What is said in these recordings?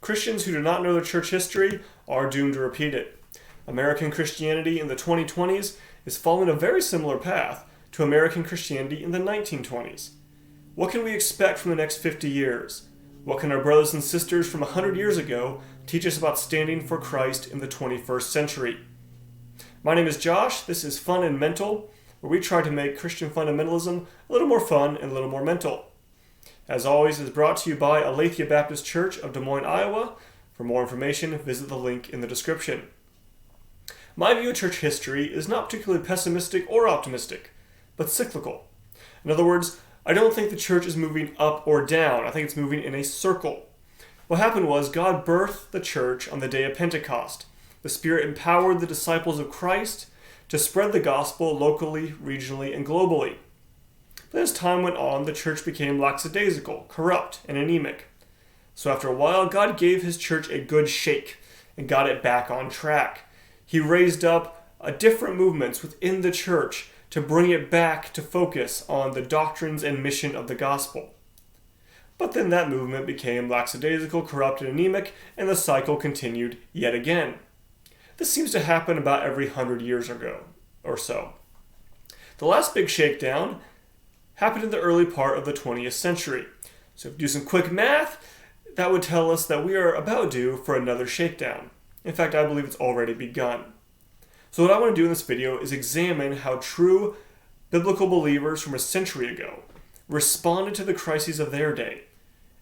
Christians who do not know their church history are doomed to repeat it. American Christianity in the 2020s is following a very similar path to American Christianity in the 1920s. What can we expect from the next 50 years? What can our brothers and sisters from 100 years ago teach us about standing for Christ in the 21st century? My name is Josh. This is Fun and Mental, where we try to make Christian fundamentalism a little more fun and a little more mental. As always, it is brought to you by Aletheia Baptist Church of Des Moines, Iowa. For more information, visit the link in the description. My view of church history is not particularly pessimistic or optimistic, but cyclical. In other words, I don't think the church is moving up or down. I think it's moving in a circle. What happened was God birthed the church on the day of Pentecost. The Spirit empowered the disciples of Christ to spread the gospel locally, regionally, and globally. But as time went on, the church became lackadaisical, corrupt, and anemic. So after a while, God gave his church a good shake and got it back on track. He raised up different movements within the church to bring it back to focus on the doctrines and mission of the gospel. But then that movement became lackadaisical, corrupt, and anemic, and the cycle continued yet again. This seems to happen about every 100 years ago or so. The last big shakedown happened in the early part of the 20th century. So if you do some quick math, that would tell us that we are about due for another shakedown. In fact, I believe it's already begun. So what I want to do in this video is examine how true biblical believers from a century ago responded to the crises of their day,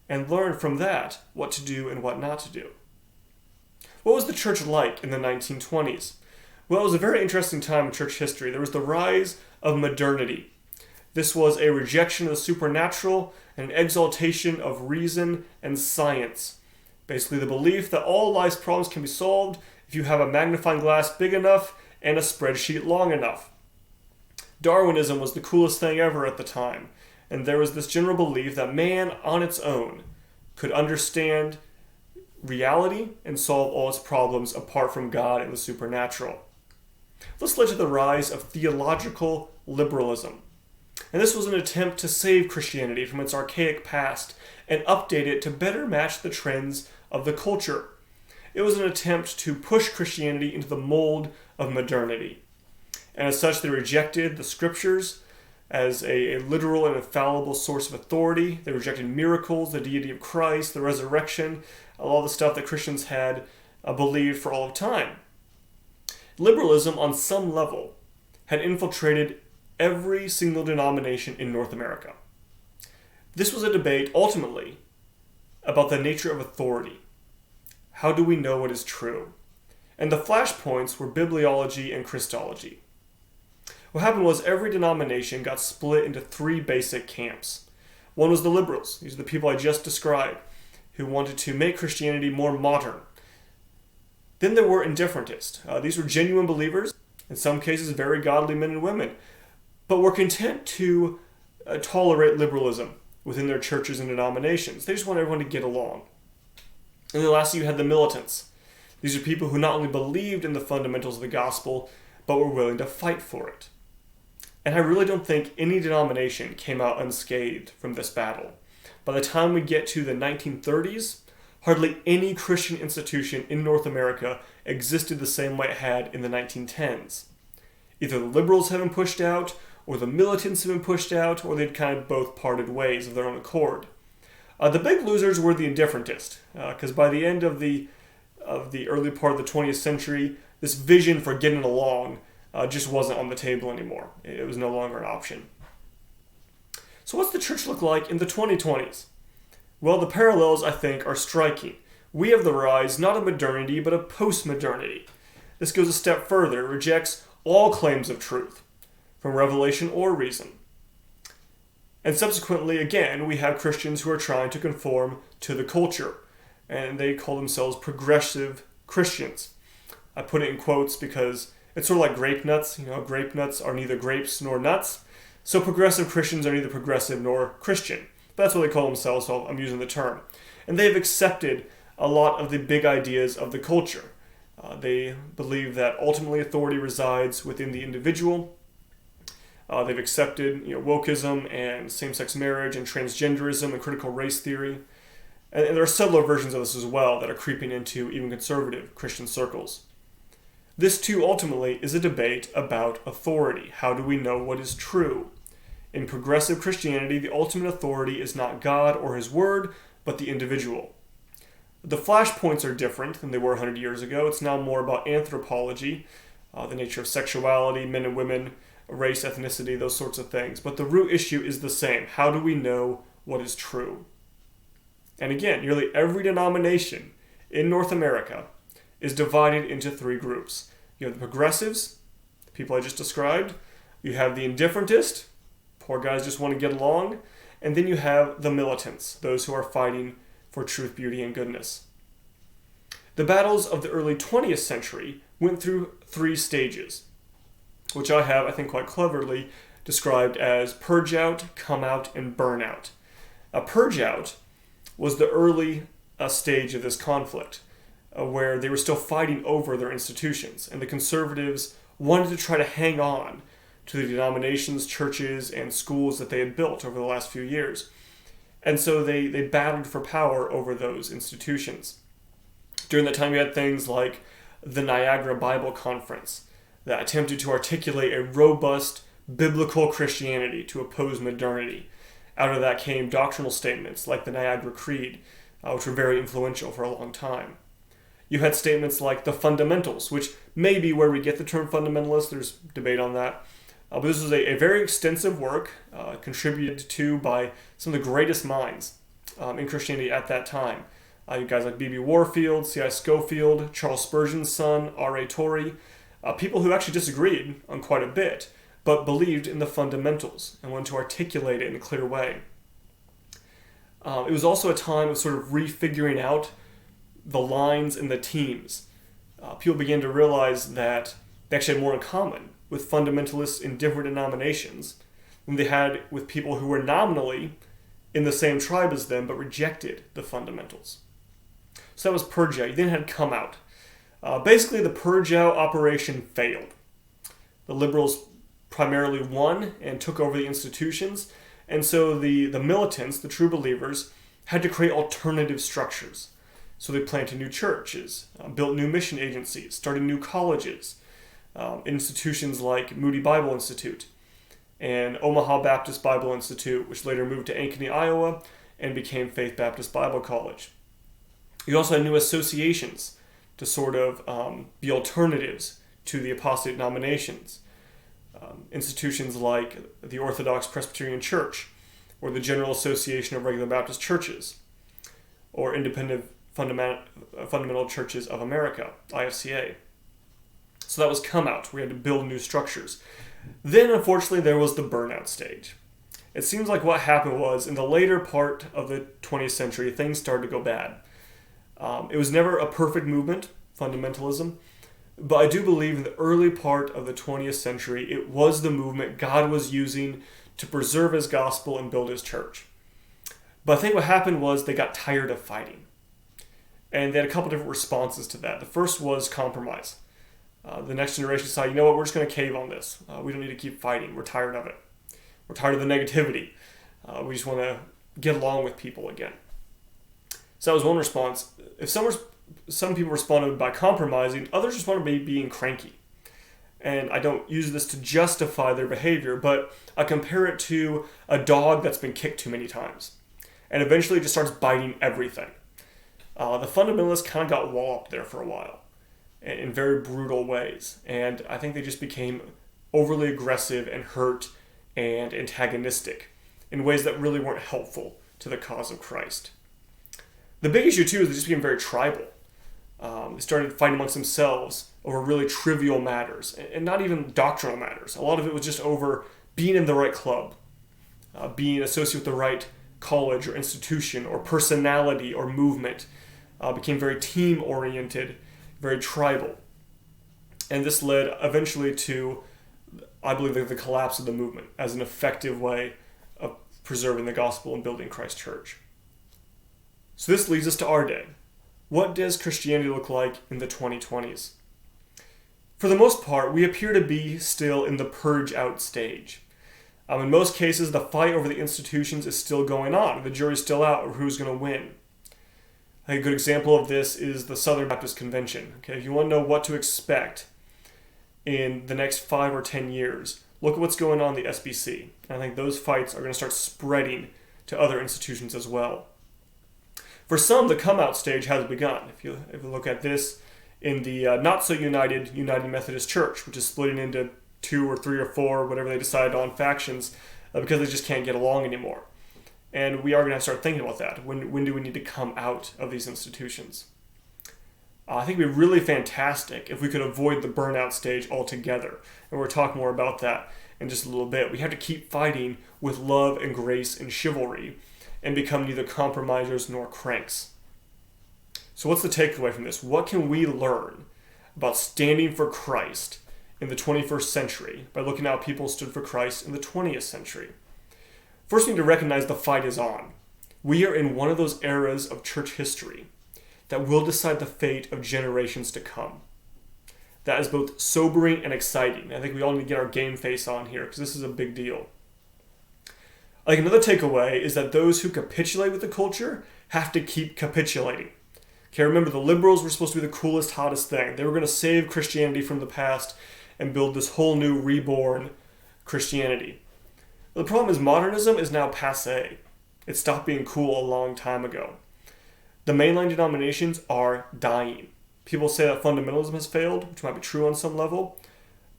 and learn from that what to do and what not to do. What was the church like in the 1920s? Well, it was a very interesting time in church history. There was the rise of modernity. This was a rejection of the supernatural and an exaltation of reason and science. Basically, the belief that all life's problems can be solved if you have a magnifying glass big enough and a spreadsheet long enough. Darwinism was the coolest thing ever at the time, and there was this general belief that man on its own could understand reality and solve all its problems apart from God and the supernatural. This led to the rise of theological liberalism. And this was an attempt to save Christianity from its archaic past and update it to better match the trends of the culture. It was an attempt to push Christianity into the mold of modernity. And as such, they rejected the scriptures as a literal and infallible source of authority. They rejected miracles, the deity of Christ, the resurrection, all the stuff that Christians had believed for all of time. Liberalism, on some level, had infiltrated every single denomination in North America. This was a debate, ultimately, about the nature of authority. How do we know what is true? And the flashpoints were bibliology and Christology. What happened was every denomination got split into three basic camps. One was the liberals. These are the people I just described, who wanted to make Christianity more modern. Then there were indifferentists. These were genuine believers, in some cases very godly men and women, but were content to tolerate liberalism within their churches and denominations. They just want everyone to get along. And then lastly, you had the militants. These are people who not only believed in the fundamentals of the gospel, but were willing to fight for it. And I really don't think any denomination came out unscathed from this battle. By the time we get to the 1930s, hardly any Christian institution in North America existed the same way it had in the 1910s. Either the liberals had been pushed out, or the militants had been pushed out, or they'd kind of both parted ways of their own accord. The big losers were the indifferentists, because by the end of the early part of the 20th century, this vision for getting along just wasn't on the table anymore. It was no longer an option. So what's the church look like in the 2020s? Well, the parallels, I think, are striking. We have the rise not of modernity, but of post-modernity. This goes a step further. It rejects all claims of truth, from revelation or reason. And subsequently, again, we have Christians who are trying to conform to the culture, and they call themselves progressive Christians. I put it in quotes because it's sort of like grape nuts. Grape nuts are neither grapes nor nuts. So progressive Christians are neither progressive nor Christian. But that's what they call themselves, so I'm using the term. And they've accepted a lot of the big ideas of the culture. They believe that ultimately authority resides within the individual. They've accepted wokeism and same-sex marriage and transgenderism and critical race theory. And there are several versions of this as well that are creeping into even conservative Christian circles. This too ultimately is a debate about authority. How do we know what is true? In progressive Christianity, the ultimate authority is not God or his word, but the individual. The flashpoints are different than they were 100 years ago. It's now more about anthropology, the nature of sexuality, men and women, race, ethnicity, those sorts of things. But the root issue is the same. How do we know what is true? And again, nearly every denomination in North America is divided into three groups. You have the progressives, the people I just described. You have the indifferentist, poor guys just want to get along. And then you have the militants, those who are fighting for truth, beauty, and goodness. The battles of the early 20th century went through three stages, which I have, I think, quite cleverly described as purge out, come out, and burn out. A purge out was the early stage of this conflict, where they were still fighting over their institutions, and the conservatives wanted to try to hang on to the denominations, churches, and schools that they had built over the last few years. And so they battled for power over those institutions. During that time, you had things like the Niagara Bible Conference that attempted to articulate a robust biblical Christianity to oppose modernity. Out of that came doctrinal statements like the Niagara Creed, which were very influential for a long time. You had statements like the fundamentals, which may be where we get the term fundamentalist. There's debate on that. But this was a very extensive work contributed to by some of the greatest minds in Christianity at that time. You guys like B.B. Warfield, C.I. Scofield, Charles Spurgeon's son, R.A. Torrey, people who actually disagreed on quite a bit, but believed in the fundamentals and wanted to articulate it in a clear way. It was also a time of sort of refiguring out the lines and the teams. People began to realize that they actually had more in common with fundamentalists in different denominations than they had with people who were nominally in the same tribe as them but rejected the fundamentals. So that was purge out. You then had come out. Basically, the purge out operation failed. The liberals primarily won and took over the institutions, and so the militants, the true believers, had to create alternative structures. So they planted new churches, built new mission agencies, started new colleges, institutions like Moody Bible Institute and Omaha Baptist Bible Institute, which later moved to Ankeny, Iowa, and became Faith Baptist Bible College. You also had new associations to sort of be alternatives to the apostate denominations. Institutions like the Orthodox Presbyterian Church, or the General Association of Regular Baptist Churches, or Independent Fundamental Churches of America, IFCA. So that was come out. We had to build new structures. Then, unfortunately, there was the burnout stage. It seems like what happened was, in the later part of the 20th century, things started to go bad. It was never a perfect movement, fundamentalism, but I do believe in the early part of the 20th century, it was the movement God was using to preserve his gospel and build his church. But I think what happened was they got tired of fighting. And they had a couple different responses to that. The first was compromise. The next generation decided, you know what, we're just going to cave on this. We don't need to keep fighting. We're tired of it. We're tired of the negativity. We just want to get along with people again. So that was one response. If some people responded by compromising, others responded by being cranky. And I don't use this to justify their behavior, but I compare it to a dog that's been kicked too many times. And eventually just starts biting everything. The fundamentalists kind of got walloped there for a while in very brutal ways. And I think they just became overly aggressive and hurt and antagonistic in ways that really weren't helpful to the cause of Christ. The big issue, too, is they just became very tribal. They started fighting amongst themselves over really trivial matters, and not even doctrinal matters. A lot of it was just over being in the right club, being associated with the right college or institution or personality or movement. Became very team-oriented, very tribal. And this led eventually to, I believe, the collapse of the movement as an effective way of preserving the gospel and building Christ's church. So this leads us to our day. What does Christianity look like in the 2020s? For the most part, we appear to be still in the purge-out stage. In most cases, the fight over the institutions is still going on. The jury's still out over who's going to win. A good example of this is the Southern Baptist Convention. Okay, if you want to know what to expect in the next 5 or 10 years, look at what's going on in the SBC. And I think those fights are going to start spreading to other institutions as well. For some, the come-out stage has begun. If you look at this in the not-so-united United Methodist Church, which is splitting into 2 or 3 or 4, whatever they decide on, factions, because they just can't get along anymore. And we are going to have to start thinking about that. When do we need to come out of these institutions? I think it would be really fantastic if we could avoid the burnout stage altogether. And we'll talk more about that in just a little bit. We have to keep fighting with love and grace and chivalry and become neither compromisers nor cranks. So what's the takeaway from this? What can we learn about standing for Christ in the 21st century by looking at how people stood for Christ in the 20th century? First, we need to recognize the fight is on. We are in one of those eras of church history that will decide the fate of generations to come. That is both sobering and exciting. I think we all need to get our game face on here because this is a big deal. I think another takeaway is that those who capitulate with the culture have to keep capitulating. Okay, remember the liberals were supposed to be the coolest, hottest thing. They were going to save Christianity from the past and build this whole new reborn Christianity. The problem is modernism is now passé. It stopped being cool a long time ago. The mainline denominations are dying. People say that fundamentalism has failed, which might be true on some level,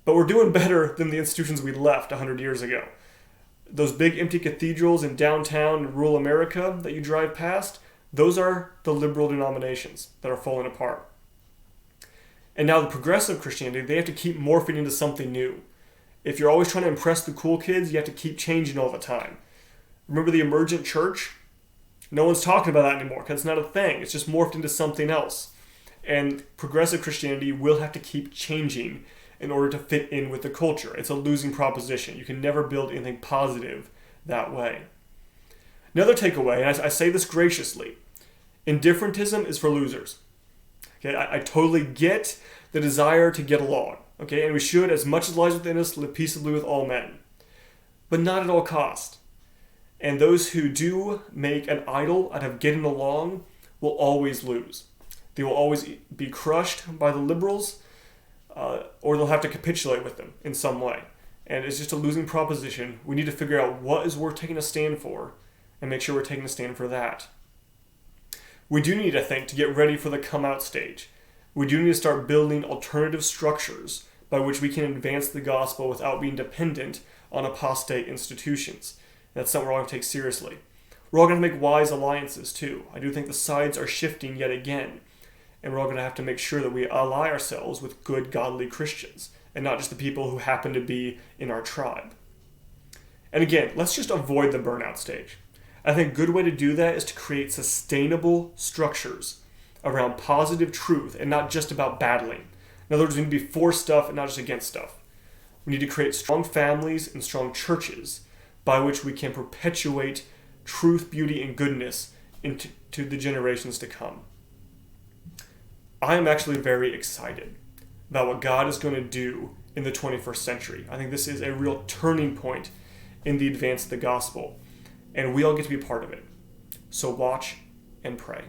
but we're doing better than the institutions we left 100 years ago. Those big empty cathedrals in downtown and rural America that you drive past, those are the liberal denominations that are falling apart. And now the progressive Christianity, they have to keep morphing into something new. If you're always trying to impress the cool kids, you have to keep changing all the time. Remember the emergent church? No one's talking about that anymore because it's not a thing. It's just morphed into something else. And progressive Christianity will have to keep changing in order to fit in with the culture. It's a losing proposition. You can never build anything positive that way. Another takeaway, and I say this graciously, indifferentism is for losers. Okay, I totally get the desire to get along. Okay, and we should, as much as lies within us, live peaceably with all men. But not at all cost. And those who do make an idol out of getting along will always lose. They will always be crushed by the liberals, or they'll have to capitulate with them in some way. And it's just a losing proposition. We need to figure out what is worth taking a stand for and make sure we're taking a stand for that. We do need, I think, to get ready for the come out stage. We do need to start building alternative structures by which we can advance the gospel without being dependent on apostate institutions. And that's something we're all going to take seriously. We're all going to make wise alliances too. I do think the sides are shifting yet again. And we're all going to have to make sure that we ally ourselves with good, godly Christians, and not just the people who happen to be in our tribe. And again, let's just avoid the burnout stage. I think a good way to do that is to create sustainable structures around positive truth and not just about battling. In other words, we need to be for stuff and not just against stuff. We need to create strong families and strong churches by which we can perpetuate truth, beauty, and goodness into the generations to come. I am actually very excited about what God is going to do in the 21st century. I think this is a real turning point in the advance of the gospel, and we all get to be part of it. So watch and pray.